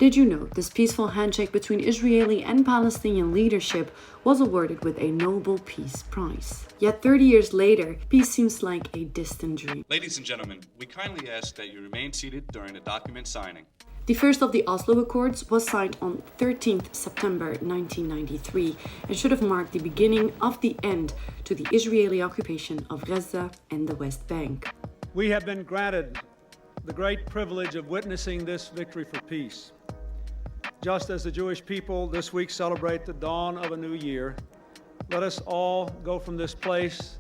Did you know this peaceful handshake between Israeli and Palestinian leadership was awarded with a Nobel Peace Prize? Yet 30 years later, peace seems like a distant dream. Ladies and gentlemen, we kindly ask that you remain seated during the document signing. The first of the Oslo Accords was signed on 13th September 1993 and should have marked the beginning of the end to the Israeli occupation of Gaza and the West Bank. We have been granted the great privilege of witnessing this victory for peace. Just as the Jewish people this week celebrate the dawn of a new year, let us all go from this place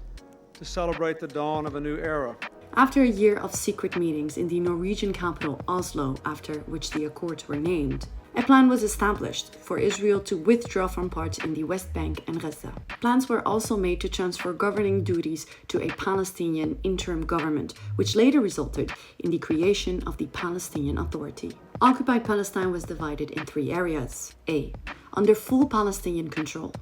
to celebrate the dawn of a new era. After a year of secret meetings in the Norwegian capital Oslo, after which the Accords were named, a plan was established for Israel to withdraw from parts in the West Bank and Gaza. Plans were also made to transfer governing duties to a Palestinian interim government, which later resulted in the creation of the Palestinian Authority. Occupied Palestine was divided in three areas. A. Under full Palestinian control.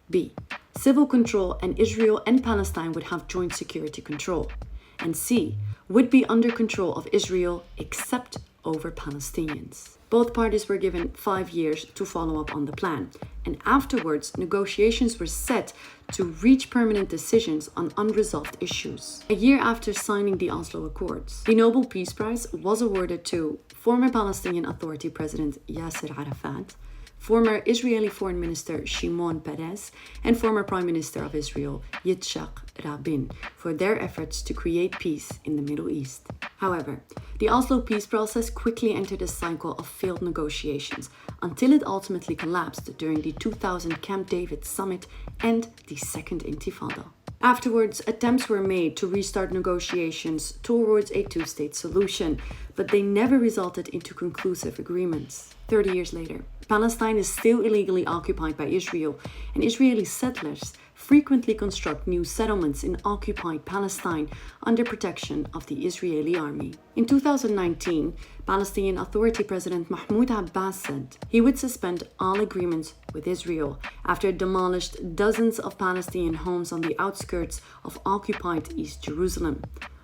B. Civil control, and Israel and Palestine would have joint security control. And C. Would be under control of Israel except over Palestinians. Both parties were given 5 years to follow up on the plan, and afterwards negotiations were set to reach permanent decisions on unresolved issues. A year after signing the Oslo Accords, the Nobel Peace Prize was awarded to former Palestinian Authority President Yasser Arafat, former Israeli Foreign Minister Shimon Peres, and former Prime Minister of Israel Yitzhak Rabin for their efforts to create peace in the Middle East. However, the Oslo peace process quickly entered a cycle of failed negotiations until it ultimately collapsed during the 2000 Camp David summit and the Second Intifada. Afterwards, attempts were made to restart negotiations towards a two-state solution, but they never resulted into conclusive agreements. 30 years later, Palestine is still illegally occupied by Israel, and Israeli settlers frequently construct new settlements in occupied Palestine under protection of the Israeli army. In 2019, Palestinian Authority President Mahmoud Abbas said he would suspend all agreements with Israel after it demolished dozens of Palestinian homes on the outskirts of occupied East Jerusalem.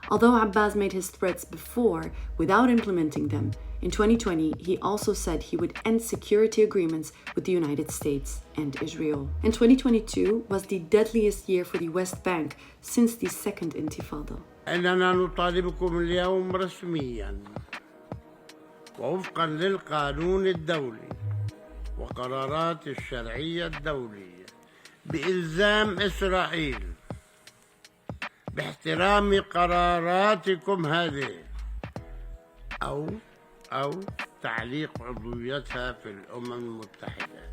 Although Abbas made his threats before without implementing them, in 2020 he also said he would end security agreements with the United States and Israel. And 2022 was the deadliest year for the West Bank since the Second Intifada. أننا نطالبكم اليوم رسميا ووفقا للقانون الدولي وقرارات الشرعية الدولية بإلزام إسرائيل باحترام قراراتكم هذه أو تعليق عضويتها في الأمم المتحدة.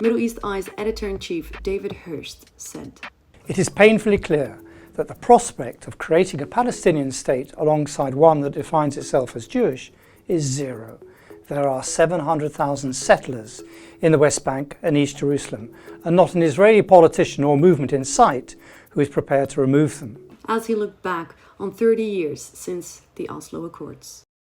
Middle East Eye's editor-in-chief David Hurst said, "It is painfully clear that the prospect of creating a Palestinian state alongside one that defines itself as Jewish is zero. There are 700,000 settlers in the West Bank and East Jerusalem, and not an Israeli politician or movement in sight who is prepared to remove them." As he looked back on 30 years since the Oslo Accords.